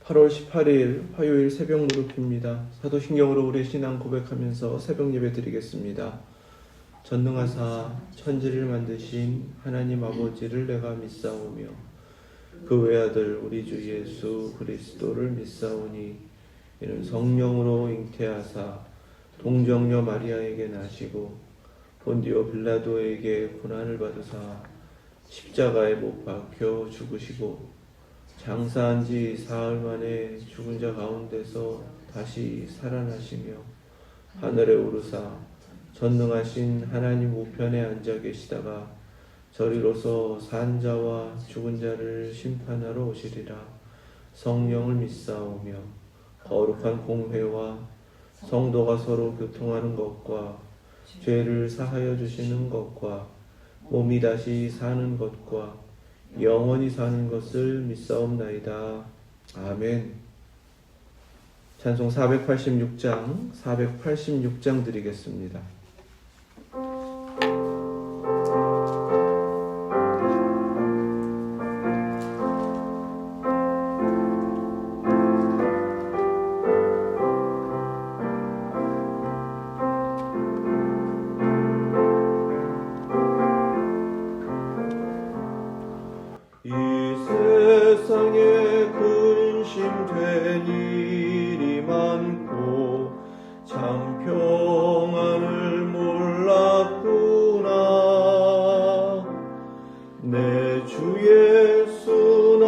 8월 18일 화요일 새벽 무릎입니다. 사도신경으로 우리 신앙 고백하면서 새벽 예배 드리겠습니다. 전능하사 천지를 만드신 하나님 아버지를 내가 믿사오며 그 외아들 우리 주 예수 그리스도를 믿사오니 이는 성령으로 잉태하사 동정녀 마리아에게 나시고 본디오 빌라도에게 고난을 받으사 십자가에 못 박혀 죽으시고 장사한 지 사흘 만에 죽은 자 가운데서 다시 살아나시며 하늘에 오르사 전능하신 하나님 우편에 앉아 계시다가 저리로서 산 자와 죽은 자를 심판하러 오시리라. 성령을 믿사오며 거룩한 공회와 성도가 서로 교통하는 것과 죄를 사하여 주시는 것과 몸이 다시 사는 것과 영원히 사는 것을 믿사옵나이다. 아멘. 찬송 486장 드리겠습니다. 세상에 근심된 일이 많고 참 평안을 몰랐구나. 내 주 예수 날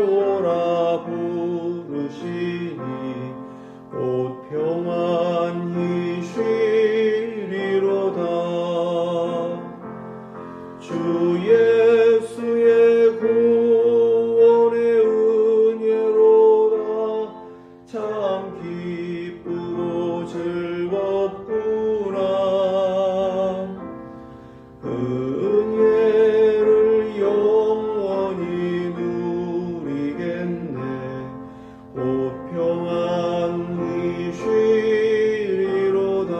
오라 부르시니 곧 평안히 쉬리로다. 주 예수의 구원의 은혜로다. 참 기쁘고 즐겁구나. 그 은혜를 영원히 누리겠네. 곧 평안히 쉬리로다.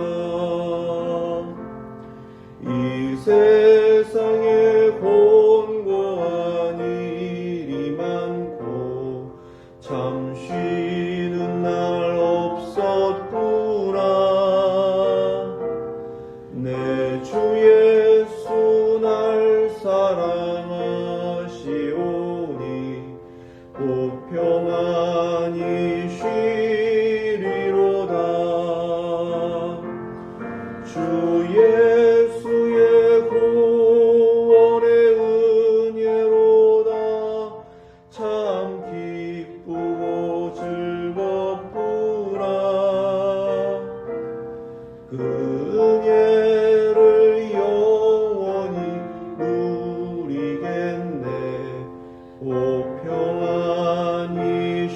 이 세상에 곤고한 일이 많고 참 쉬는 날 없었구나. 내 주 예수 날 사랑하시오니 곧 평안히 쉬리로다. 주 예수의 구원의 은혜로다. 참 기쁘고 즐겁구나. 그 은혜를 영원히 누리겠네. 곧 평안히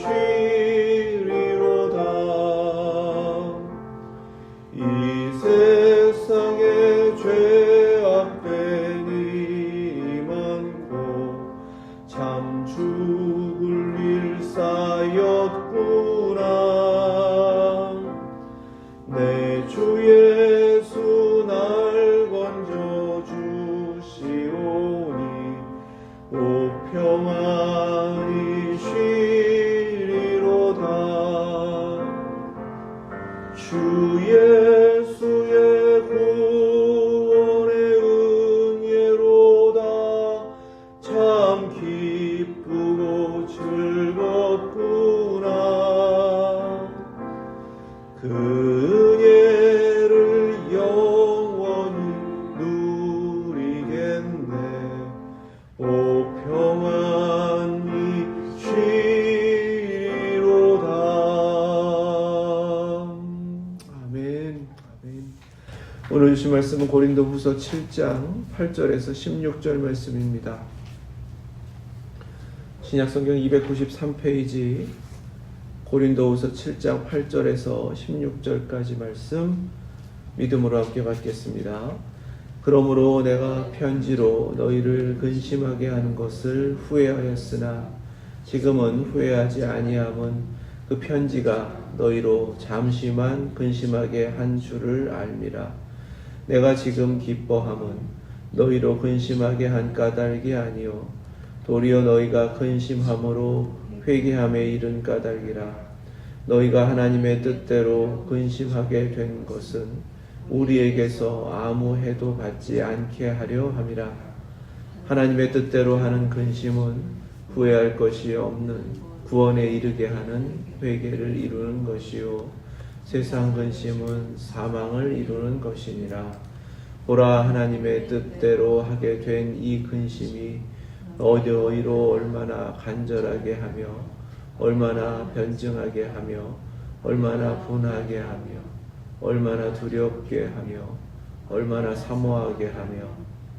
쉬리로다. 이 세상에 죄악된 일이 많고 참 죽을 일 쌓였구나. 내 주 예수 날 건져 주시오니 곧 평안히 쉬리로다. 주 예수의 구원의 은혜로다. 참 기쁘고 즐겁구나. 그 은혜를 영원히 누리겠네. 오 평안히 쉬리로다. 아멘. 오늘 주신 말씀은 고린도후서 7장 8절에서 16절 말씀입니다. 신약성경 293페이지 고린도후서 7장 8절에서 16절까지 말씀 믿음으로 함께 받겠습니다. 그러므로 내가 편지로 너희를 근심하게 하는 것을 후회하였으나 지금은 후회하지 아니함은 그 편지가 너희로 잠시만 근심하게 한 줄을 알미라. 내가 지금 기뻐함은 너희로 근심하게 한 까닭이 아니요 도리어 너희가 근심함으로 회개함에 이른 까닭이라. 너희가 하나님의 뜻대로 근심하게 된 것은 우리에게서 아무 해도 받지 않게 하려 함이라. 하나님의 뜻대로 하는 근심은 후회할 것이 없는 구원에 이르게 하는 회개를 이루는 것이요 세상 근심은 사망을 이루는 것이니라. 보라, 하나님의 뜻대로 하게 된 이 근심이 너희로 얼마나 간절하게 하며 얼마나 변증하게 하며 얼마나 분하게 하며 얼마나 두렵게 하며 얼마나 사모하게 하며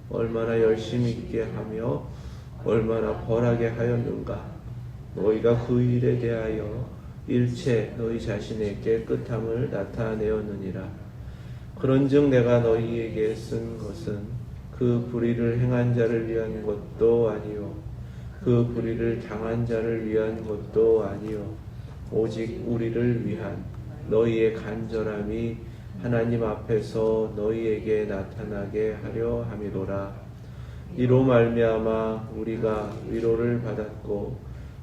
얼마나 열심 있게 하며 얼마나 벌하게 하였는가. 너희가 그 일에 대하여 일체 너희 자신의 깨끗함을 나타내었느니라. 그런즉 내가 너희에게 쓴 것은 그 불의를 행한 자를 위한 것도 아니요 그 불의를 당한 자를 위한 것도 아니요 오직 우리를 위한 너희의 간절함이 하나님 앞에서 너희에게 나타나게 하려 함이로라. 이로 말미암아 우리가 위로를 받았고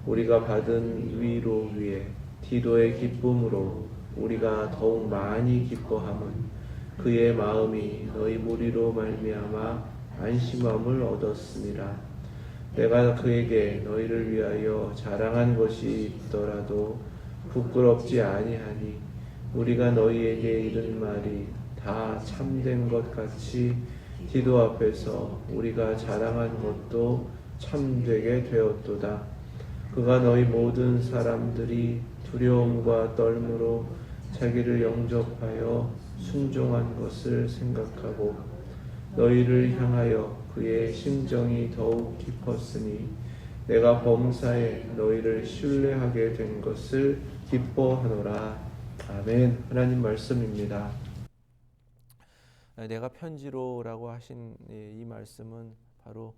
우리가 받은 위로 위에 디도의 기쁨으로 우리가 더욱 많이 기뻐함은 그의 마음이 너희 무리로 말미암아 안심함을 얻었음이라. 내가 그에게 너희를 위하여 자랑한 것이 있더라도 부끄럽지 아니하니 우리가 너희에게 이른 말이 다 참된 것 같이 디도 앞에서 우리가 자랑한 것도 참되게 되었도다. 그가 너희 모든 사람들이 두려움과 떨므로 자기를 영접하여 순종한 것을 생각하고 너희를 향하여 그의 심정이 더욱 깊었으니 내가 범사에 너희를 신뢰하게 된 것을 기뻐하노라. 아멘. 하나님 말씀입니다. 내가 편지로라고 하신 이 말씀은 바로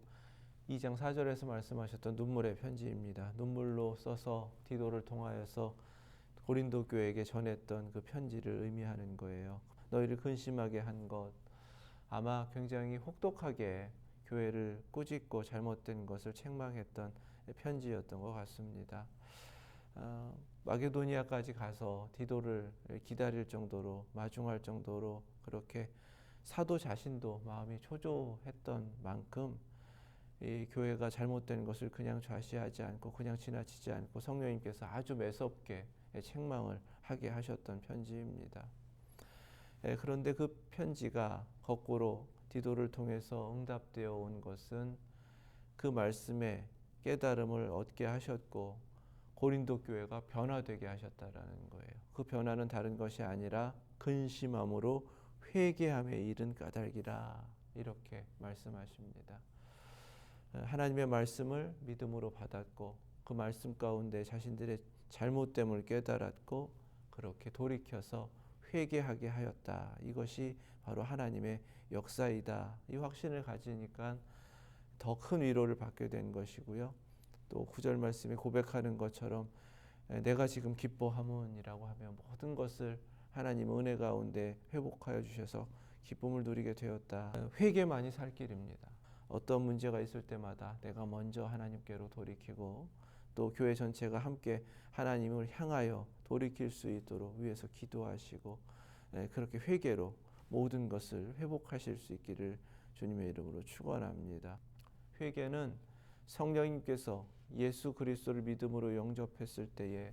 2장 4절에서 말씀하셨던 눈물의 편지입니다. 눈물로 써서 디도를 통하여서 고린도 교회에게 전했던 그 편지를 의미하는 거예요. 너희를 근심하게 한 것, 아마 굉장히 혹독하게 교회를 꾸짖고 잘못된 것을 책망했던 편지였던 것 같습니다. 마게도니아까지 가서 디도를 기다릴 정도로 마중할 정도로 그렇게 사도 자신도 마음이 초조했던 만큼 이 교회가 잘못된 것을 그냥 좌시하지 않고 그냥 지나치지 않고 성령님께서 아주 매섭게 책망을 하게 하셨던 편지입니다. 그런데 그 편지가 거꾸로 디도를 통해서 응답되어 온 것은 그 말씀에 깨달음을 얻게 하셨고 고린도 교회가 변화되게 하셨다라는 거예요. 그 변화는 다른 것이 아니라 근심함으로 회개함에 이른 까닭이라 이렇게 말씀하십니다. 하나님의 말씀을 믿음으로 받았고 그 말씀 가운데 자신들의 잘못됨을 깨달았고 그렇게 돌이켜서 회개하게 하였다. 이것이 바로 하나님의 역사이다. 이 확신을 가지니까 더 큰 위로를 받게 된 것이고요. 또 9절 말씀에 고백하는 것처럼 내가 지금 기뻐함은이라고 하면 모든 것을 하나님 은혜 가운데 회복하여 주셔서 기쁨을 누리게 되었다. 회개만이 살 길입니다. 어떤 문제가 있을 때마다 내가 먼저 하나님께로 돌이키고 또 교회 전체가 함께 하나님을 향하여 돌이킬 수 있도록 위에서 기도하시고 그렇게 회개로 모든 것을 회복하실 수 있기를 주님의 이름으로 축원합니다. 회개는 성령님께서 예수 그리스도를 믿음으로 영접했을 때에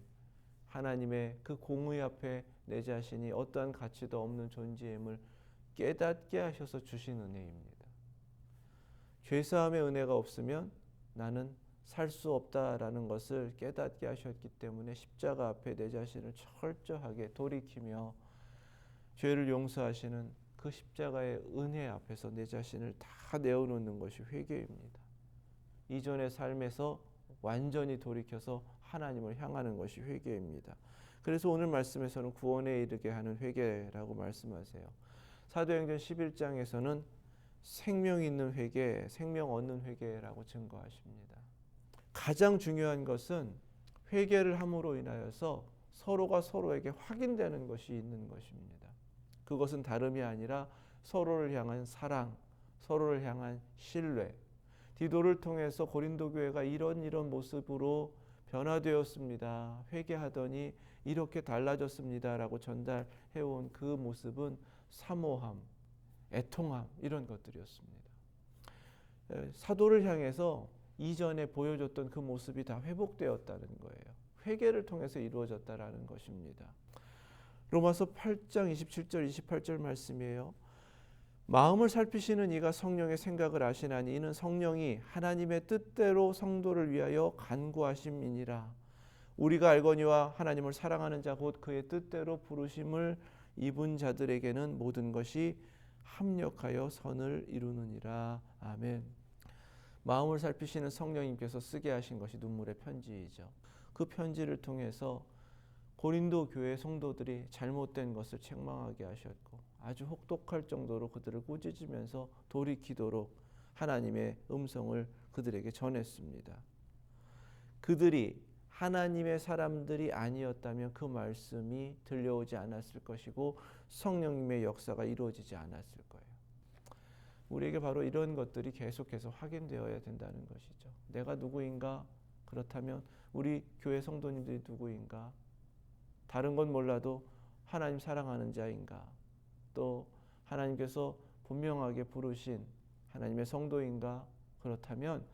하나님의 그 공의 앞에 내 자신이 어떠한 가치도 없는 존재임을 깨닫게 하셔서 주신 은혜입니다. 죄사함의 은혜가 없으면 나는 살 수 없다라는 것을 깨닫게 하셨기 때문에 십자가 앞에 내 자신을 철저하게 돌이키며 죄를 용서하시는 그 십자가의 은혜 앞에서 내 자신을 다 내어놓는 것이 회개입니다. 이전의 삶에서 완전히 돌이켜서 하나님을 향하는 것이 회개입니다. 그래서 오늘 말씀에서는 구원에 이르게 하는 회개라고 말씀하세요. 사도행전 11장에서는 생명 있는 회개, 생명 얻는 회개라고 증거하십니다. 가장 중요한 것은 회개를 함으로 인하여서 서로가 서로에게 확인되는 것이 있는 것입니다. 그것은 다름이 아니라 서로를 향한 사랑, 서로를 향한 신뢰. 디도를 통해서 고린도 교회가 이런 모습으로 변화되었습니다. 회개하더니 이렇게 달라졌습니다라고 전달해온 그 모습은 사모함, 애통함 이런 것들이었습니다. 사도를 향해서 이전에 보여줬던 그 모습이 다 회복되었다는 거예요. 회개를 통해서 이루어졌다라는 것입니다. 로마서 8장 27절 28절 말씀이에요. 마음을 살피시는 이가 성령의 생각을 아시나니 이는 성령이 하나님의 뜻대로 성도를 위하여 간구하심이니라. 우리가 알거니와 하나님을 사랑하는 자 곧 그의 뜻대로 부르심을 입은 자들에게는 모든 것이 합력하여 선을 이루느니라. 아멘. 마음을 살피시는 성령님께서 쓰게 하신 것이 눈물의 편지이죠. 그 편지를 통해서 고린도 교회 성도들이 잘못된 것을 책망하게 하셨고 아주 혹독할 정도로 그들을 꾸짖으면서 돌이키도록 하나님의 음성을 그들에게 전했습니다. 그들이 하나님의 사람들이 아니었다면 그 말씀이 들려오지 않았을 것이고 성령님의 역사가 이루어지지 않았을 거예요. 우리에게 바로 이런 것들이 계속해서 확인되어야 된다는 것이죠. 내가 누구인가? 그렇다면 우리 교회 성도님들이 누구인가? 다른 건 몰라도 하나님 사랑하는 자인가? 또 하나님께서 분명하게 부르신 하나님의 성도인가? 그렇다면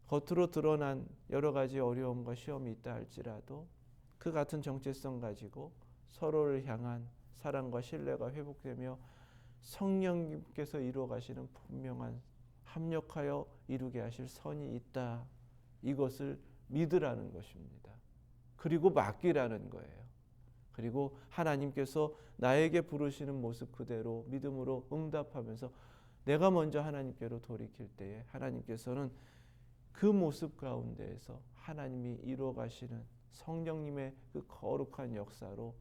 겉으로 드러난 여러 가지 어려움과 시험이 있다 할지라도 그 같은 정체성 가지고 서로를 향한 사랑과 신뢰가 회복되며 성령님께서 이루어 가시는 분명한 합력하여 이루게 하실 선이 있다. 이것을 믿으라는 것입니다. 그리고 맡기라는 거예요. 그리고 하나님께서 나에게 부르시는 모습 그대로 믿음으로 응답하면서 내가 먼저 하나님께로 돌이킬 때에 하나님께서는 그 모습 가운데에서 하나님이 이루어 가시는 성령님의 그 거룩한 역사로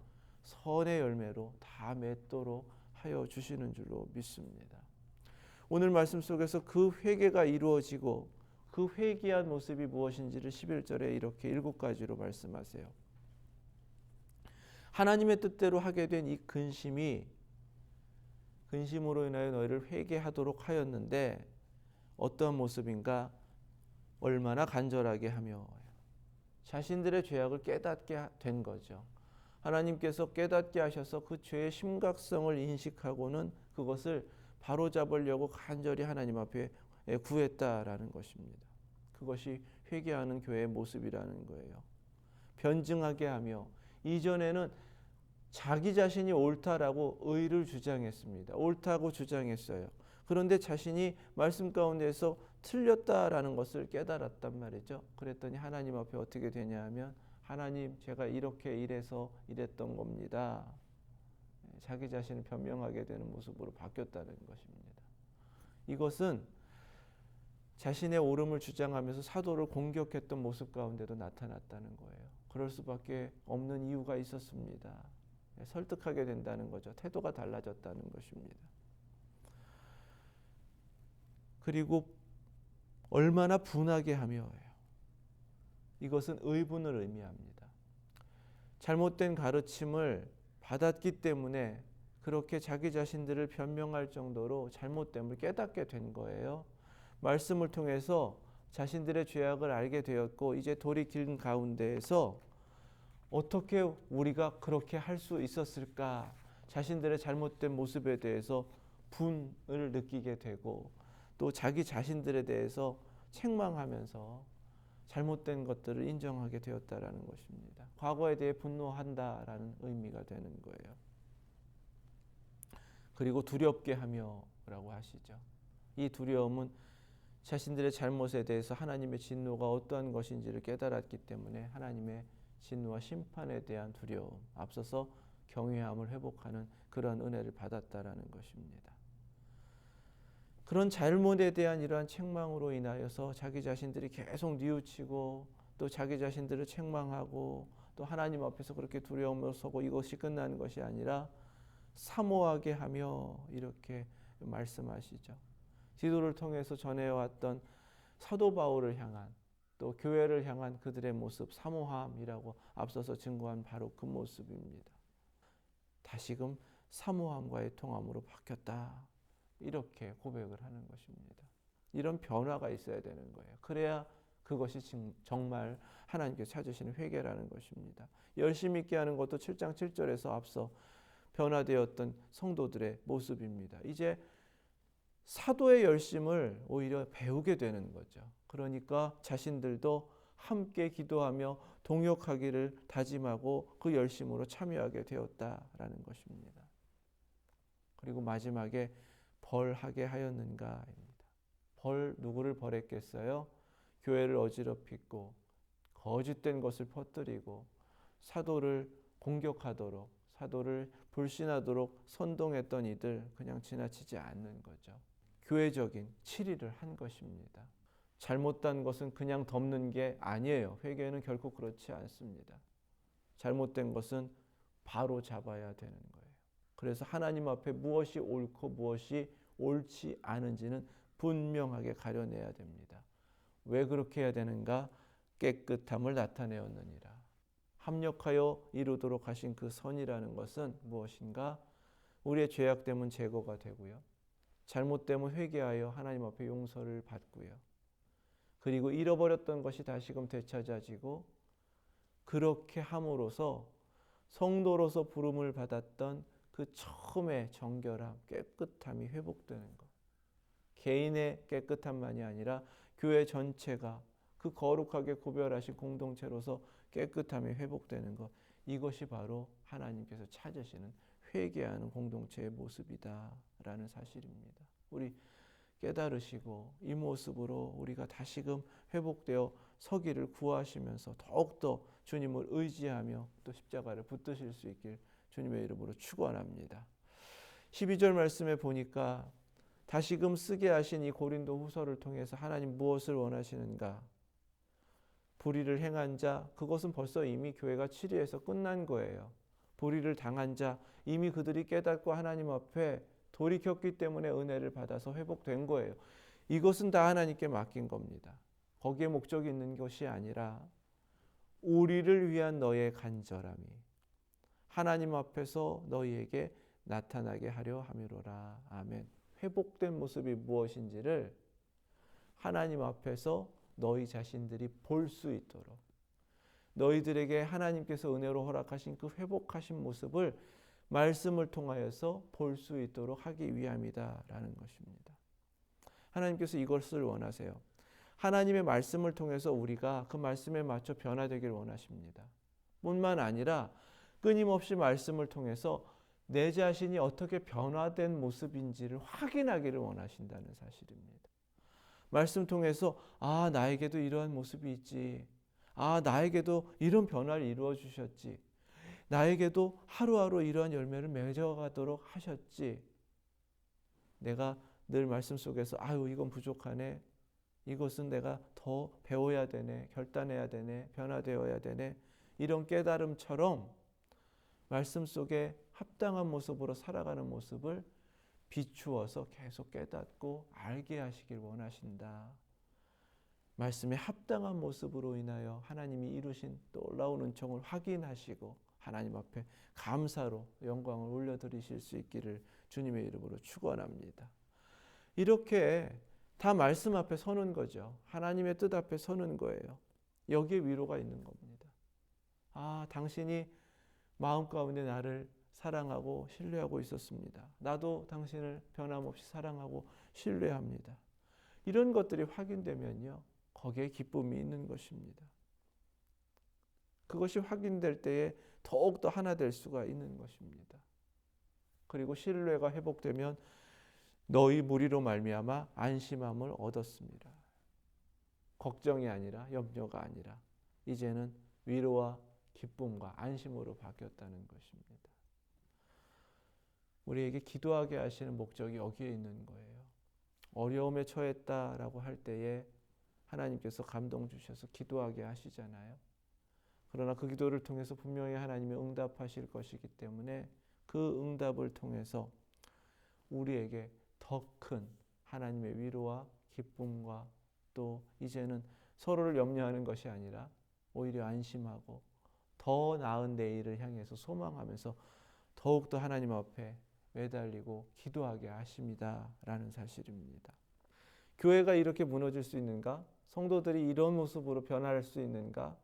선의 열매로 다 맺도록 하여 주시는 줄로 믿습니다. 오늘 말씀 속에서 그 회개가 이루어지고 그 회개한 모습이 무엇인지를 11절에 이렇게 7가지로 말씀하세요. 하나님의 뜻대로 하게 된 이 근심으로 인하여 너희를 회개하도록 하였는데 어떤 모습인가? 얼마나 간절하게 하며 자신들의 죄악을 깨닫게 된 거죠. 하나님께서 깨닫게 하셔서 그 죄의 심각성을 인식하고는 그것을 바로잡으려고 간절히 하나님 앞에 구했다라는 것입니다. 그것이 회개하는 교회의 모습이라는 거예요. 변증하게 하며 이전에는 자기 자신이 옳다라고 의를 주장했습니다. 옳다고 주장했어요. 그런데 자신이 말씀 가운데서 틀렸다라는 것을 깨달았단 말이죠. 그랬더니 하나님 앞에 어떻게 되냐 하면 하나님 제가 이렇게 이래서 이랬던 겁니다. 자기 자신을 변명하게 되는 모습으로 바뀌었다는 것입니다. 이것은 자신의 옳음을 주장하면서 사도를 공격했던 모습 가운데도 나타났다는 거예요. 그럴 수밖에 없는 이유가 있었습니다. 설득하게 된다는 거죠. 태도가 달라졌다는 것입니다. 그리고 얼마나 분하게 하며요. 이것은 의분을 의미합니다. 잘못된 가르침을 받았기 때문에 그렇게 자기 자신들을 변명할 정도로 잘못됨을 깨닫게 된 거예요. 말씀을 통해서 자신들의 죄악을 알게 되었고 이제 돌이킨 가운데에서 어떻게 우리가 그렇게 할 수 있었을까? 자신들의 잘못된 모습에 대해서 분을 느끼게 되고 또 자기 자신들에 대해서 책망하면서 잘못된 것들을 인정하게 되었다라는 것입니다. 과거에 대해 분노한다라는 의미가 되는 거예요. 그리고 두렵게 하며라고 하시죠. 이 두려움은 자신들의 잘못에 대해서 하나님의 진노가 어떠한 것인지를 깨달았기 때문에 하나님의 진노와 심판에 대한 두려움, 앞서서 경외함을 회복하는 그런 은혜를 받았다라는 것입니다. 그런 잘못에 대한 이러한 책망으로 인하여서 자기 자신들이 계속 뉘우치고 또 자기 자신들을 책망하고 또 하나님 앞에서 그렇게 두려움을 서고 이것이 끝나는 것이 아니라 사모하게 하며 이렇게 말씀하시죠. 디도를 통해서 전해왔던 사도 바울을 향한 또 교회를 향한 그들의 모습, 사모함이라고 앞서서 증거한 바로 그 모습입니다. 다시금 사모함과의 통함으로 바뀌었다. 이렇게 고백을 하는 것입니다. 이런 변화가 있어야 되는 거예요. 그래야 그것이 정말 하나님께서 찾으시는 회개라는 것입니다. 열심 있게 하는 것도 7장 7절에서 앞서 변화되었던 성도들의 모습입니다. 이제 사도의 열심을 오히려 배우게 되는 거죠. 그러니까 자신들도 함께 기도하며 동역하기를 다짐하고 그 열심으로 참여하게 되었다라는 것입니다. 그리고 마지막에 벌하게 하였는가입니다. 누구를 벌했겠어요? 교회를 어지럽히고 거짓된 것을 퍼뜨리고 사도를 공격하도록, 사도를 불신하도록 선동했던 이들 그냥 지나치지 않는 거죠. 교회적인 치리를 한 것입니다. 잘못된 것은 그냥 덮는 게 아니에요. 회개는 결코 그렇지 않습니다. 잘못된 것은 바로 잡아야 되는 거예요. 그래서 하나님 앞에 무엇이 옳고 무엇이 옳지 않은지는 분명하게 가려내야 됩니다. 왜 그렇게 해야 되는가? 깨끗함을 나타내었느니라. 합력하여 이루도록 하신 그 선이라는 것은 무엇인가? 우리의 죄악됨은 제거가 되고요. 잘못됨은 회개하여 하나님 앞에 용서를 받고요. 그리고 잃어버렸던 것이 다시금 되찾아지고 그렇게 함으로써 성도로서 부름을 받았던 그 처음의 정결함, 깨끗함이 회복되는 것. 개인의 깨끗함만이 아니라 교회 전체가 그 거룩하게 구별하신 공동체로서 깨끗함이 회복되는 것. 이것이 바로 하나님께서 찾으시는 회개하는 공동체의 모습이다라는 사실입니다. 우리 깨달으시고 이 모습으로 우리가 다시금 회복되어 서기를 구하시면서 더욱더 주님을 의지하며 또 십자가를 붙드실 수 있길 주님의 이름으로 축원합니다. 12절 말씀에 보니까 다시금 쓰게 하신 이 고린도 후서를 통해서 하나님 무엇을 원하시는가? 불의를 행한 자, 그것은 벌써 이미 교회가 치리해서 끝난 거예요. 불의를 당한 자, 이미 그들이 깨닫고 하나님 앞에 돌이켰기 때문에 은혜를 받아서 회복된 거예요. 이것은 다 하나님께 맡긴 겁니다. 거기에 목적이 있는 것이 아니라 우리를 위한 너의 간절함이 하나님 앞에서 너희에게 나타나게 하려 함이로라. 아멘. 회복된 모습이 무엇인지를 하나님 앞에서 너희 자신들이 볼 수 있도록 너희들에게 하나님께서 은혜로 허락하신 그 회복하신 모습을 말씀을 통하여서 볼 수 있도록 하기 위함이다라는 것입니다. 하나님께서 이것을 원하세요. 하나님의 말씀을 통해서 우리가 그 말씀에 맞춰 변화되기를 원하십니다. 뿐만 아니라 끊임없이 말씀을 통해서 내 자신이 어떻게 변화된 모습인지를 확인하기를 원하신다는 사실입니다. 말씀 통해서 나에게도 이러한 모습이 있지. 나에게도 이런 변화를 이루어 주셨지. 나에게도 하루하루 이러한 열매를 맺어가도록 하셨지. 내가 늘 말씀 속에서 이건 부족하네. 이것은 내가 더 배워야 되네. 결단해야 되네. 변화되어야 되네. 이런 깨달음처럼 말씀 속에 합당한 모습으로 살아가는 모습을 비추어서 계속 깨닫고 알게 하시길 원하신다. 말씀에 합당한 모습으로 인하여 하나님이 이루신 놀라운 은총을 확인하시고 하나님 앞에 감사로 영광을 올려드리실 수 있기를 주님의 이름으로 축원합니다. 이렇게 다 말씀 앞에 서는 거죠. 하나님의 뜻 앞에 서는 거예요. 여기에 위로가 있는 겁니다. 당신이 마음 가운데 나를 사랑하고 신뢰하고 있었습니다. 나도 당신을 변함없이 사랑하고 신뢰합니다. 이런 것들이 확인되면요, 거기에 기쁨이 있는 것입니다. 그것이 확인될 때에 더욱더 하나 될 수가 있는 것입니다. 그리고 신뢰가 회복되면 너희 무리로 말미암아 안심함을 얻었습니다. 걱정이 아니라 염려가 아니라 이제는 위로와 기쁨과 안심으로 바뀌었다는 것입니다. 우리에게 기도하게 하시는 목적이 여기에 있는 거예요. 어려움에 처했다라고 할 때에 하나님께서 감동 주셔서 기도하게 하시잖아요. 그러나 그 기도를 통해서 분명히 하나님이 응답하실 것이기 때문에 그 응답을 통해서 우리에게 더 큰 하나님의 위로와 기쁨과 또 이제는 서로를 염려하는 것이 아니라 오히려 안심하고 더 나은 내일을 향해서 소망하면서 더욱더 하나님 앞에 매달리고 기도하게 하십니다라는 사실입니다. 교회가 이렇게 무너질 수 있는가? 성도들이 이런 모습으로 변할 수 있는가?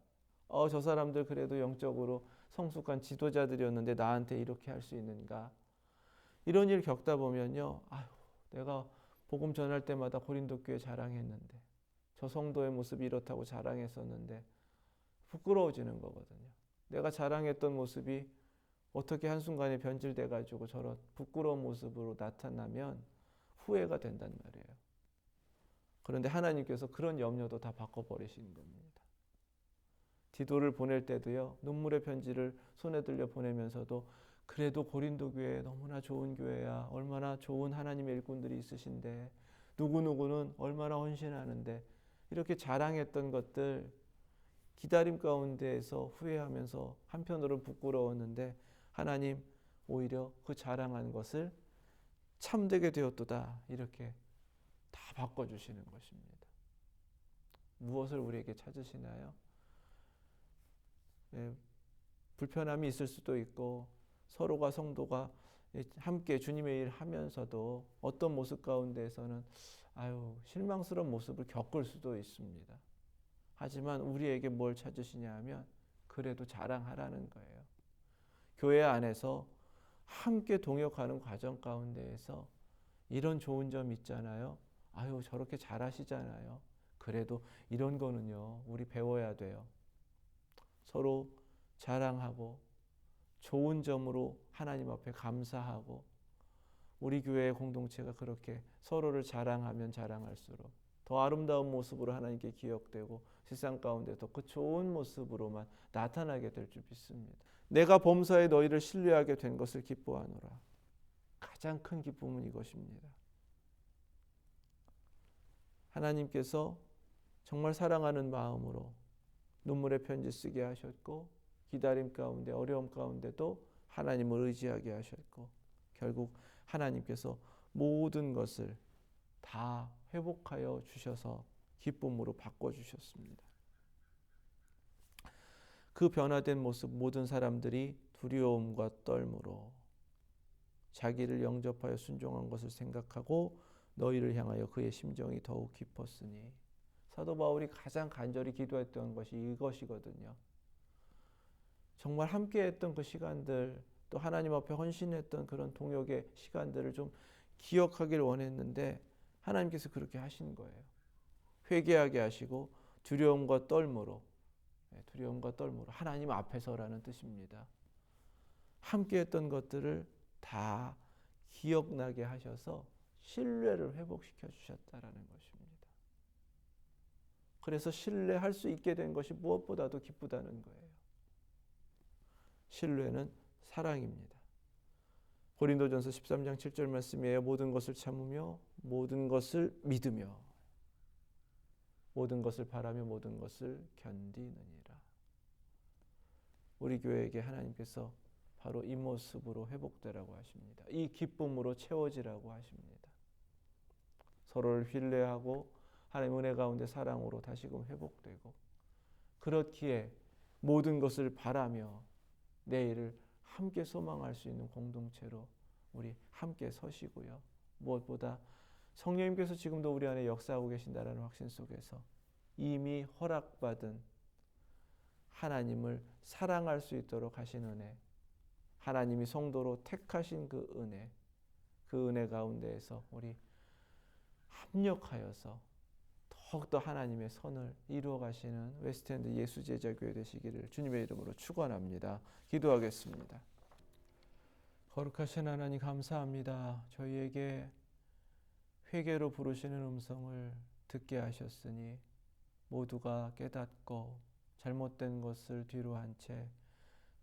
저 사람들 그래도 영적으로 성숙한 지도자들이었는데 나한테 이렇게 할 수 있는가? 이런 일 겪다 보면요. 아유, 내가 복음 전할 때마다 고린도 교회 자랑했는데 저 성도의 모습이 이렇다고 자랑했었는데 부끄러워지는 거거든요. 내가 자랑했던 모습이 어떻게 한순간에 변질돼 가지고 저런 부끄러운 모습으로 나타나면 후회가 된단 말이에요. 그런데 하나님께서 그런 염려도 다 바꿔버리시는 겁니다. 디도를 보낼 때도요. 눈물의 편지를 손에 들려 보내면서도 그래도 고린도 교회 너무나 좋은 교회야. 얼마나 좋은 하나님의 일꾼들이 있으신데 누구누구는 얼마나 헌신하는데 이렇게 자랑했던 것들 기다림 가운데에서 후회하면서 한편으로는 부끄러웠는데 하나님 오히려 그 자랑한 것을 참되게 되었도다 이렇게 다 바꿔주시는 것입니다. 무엇을 우리에게 찾으시나요? 불편함이 있을 수도 있고 서로가 성도가 함께 주님의 일을 하면서도 어떤 모습 가운데에서는 실망스러운 모습을 겪을 수도 있습니다. 하지만 우리에게 뭘 찾으시냐 하면 그래도 자랑하라는 거예요. 교회 안에서 함께 동역하는 과정 가운데에서 이런 좋은 점 있잖아요. 저렇게 잘하시잖아요. 그래도 이런 거는요, 우리 배워야 돼요. 서로 자랑하고 좋은 점으로 하나님 앞에 감사하고 우리 교회의 공동체가 그렇게 서로를 자랑하면 자랑할수록 더 아름다운 모습으로 하나님께 기억되고 세상 가운데도 그 좋은 모습으로만 나타나게 될 줄 믿습니다. 내가 범사에 너희를 신뢰하게 된 것을 기뻐하노라. 가장 큰 기쁨은 이것입니다. 하나님께서 정말 사랑하는 마음으로 눈물의 편지 쓰게 하셨고 기다림 가운데 어려움 가운데도 하나님을 의지하게 하셨고 결국 하나님께서 모든 것을 다 회복하여 주셔서 기쁨으로 바꿔주셨습니다. 그 변화된 모습 모든 사람들이 두려움과 떨므로 자기를 영접하여 순종한 것을 생각하고 너희를 향하여 그의 심정이 더욱 깊었으니 사도 바울이 가장 간절히 기도했던 것이 이것이거든요. 정말 함께했던 그 시간들 또 하나님 앞에 헌신했던 그런 동역의 시간들을 좀 기억하길 원했는데 하나님께서 그렇게 하신 거예요. 회개하게 하시고 두려움과 떨므로 하나님 앞에서라는 뜻입니다. 함께했던 것들을 다 기억나게 하셔서 신뢰를 회복시켜 주셨다라는 것입니다. 그래서 신뢰할 수 있게 된 것이 무엇보다도 기쁘다는 거예요. 신뢰는 사랑입니다. 고린도전서 13장 7절 말씀이에요. 모든 것을 참으며 모든 것을 믿으며 모든 것을 바라며 모든 것을 견디느니라. 우리 교회에게 하나님께서 바로 이 모습으로 회복되라고 하십니다. 이 기쁨으로 채워지라고 하십니다. 서로를 신뢰하고 하나님 은혜 가운데 사랑으로 다시금 회복되고 그렇기에 모든 것을 바라며 내일을 함께 소망할 수 있는 공동체로 우리 함께 서시고요. 무엇보다 성령님께서 지금도 우리 안에 역사하고 계신다라는 확신 속에서 이미 허락받은 하나님을 사랑할 수 있도록 하신 은혜, 하나님이 성도로 택하신 그 은혜 가운데에서 우리 합력하여서 더욱더 하나님의 선을 이루어 가시는 웨스트엔드 예수제자교회 되시기를 주님의 이름으로 축원합니다. 기도하겠습니다. 거룩하신 하나님 감사합니다. 저희에게 회개로 부르시는 음성을 듣게 하셨으니 모두가 깨닫고 잘못된 것을 뒤로 한 채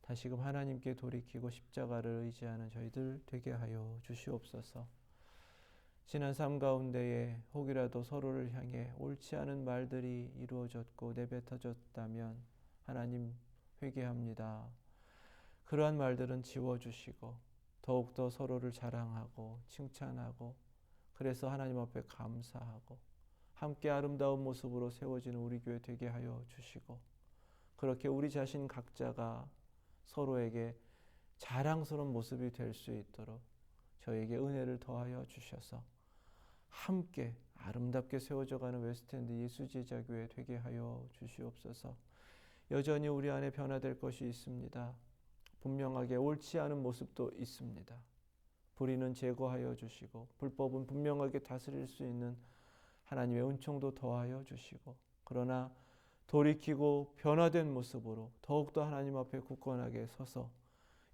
다시금 하나님께 돌이키고 십자가를 의지하는 저희들 되게 하여 주시옵소서. 지난 삶 가운데에 혹이라도 서로를 향해 옳지 않은 말들이 이루어졌고 내뱉어졌다면 하나님 회개합니다. 그러한 말들은 지워주시고 더욱더 서로를 자랑하고 칭찬하고 그래서 하나님 앞에 감사하고 함께 아름다운 모습으로 세워지는 우리 교회 되게 하여 주시고 그렇게 우리 자신 각자가 서로에게 자랑스러운 모습이 될 수 있도록 저에게 은혜를 더하여 주셔서 함께 아름답게 세워져가는 웨스트엔드 예수제자교회 되게 하여 주시옵소서. 여전히 우리 안에 변화될 것이 있습니다. 분명하게 옳지 않은 모습도 있습니다. 불의는 제거하여 주시고 불법은 분명하게 다스릴 수 있는 하나님의 은총도 더하여 주시고, 그러나 돌이키고 변화된 모습으로 더욱더 하나님 앞에 굳건하게 서서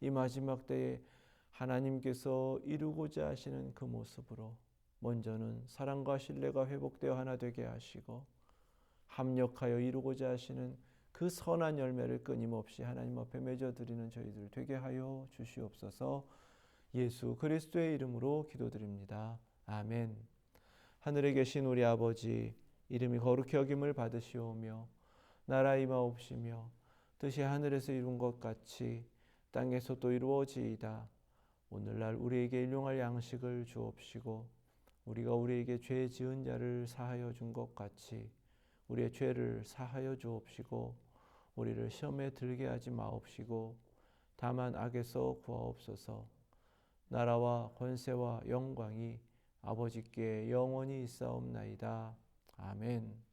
이 마지막 때에 하나님께서 이루고자 하시는 그 모습으로 먼저는 사랑과 신뢰가 회복되어 하나 되게 하시고 합력하여 이루고자 하시는 그 선한 열매를 끊임없이 하나님 앞에 맺어드리는 저희들 되게 하여 주시옵소서. 예수 그리스도의 이름으로 기도드립니다. 아멘. 하늘에 계신 우리 아버지, 이름이 거룩히 여김을 받으시오며 나라 임하옵시며 뜻이 하늘에서 이룬 것 같이 땅에서 또 이루어지이다. 오늘날 우리에게 일용할 양식을 주옵시고 우리가 우리에게 죄 지은 자를 사하여 준 것 같이 우리의 죄를 사하여 주옵시고 우리를 시험에 들게 하지 마옵시고 다만 악에서 구하옵소서. 나라와 권세와 영광이 아버지께 영원히 있사옵나이다. 아멘.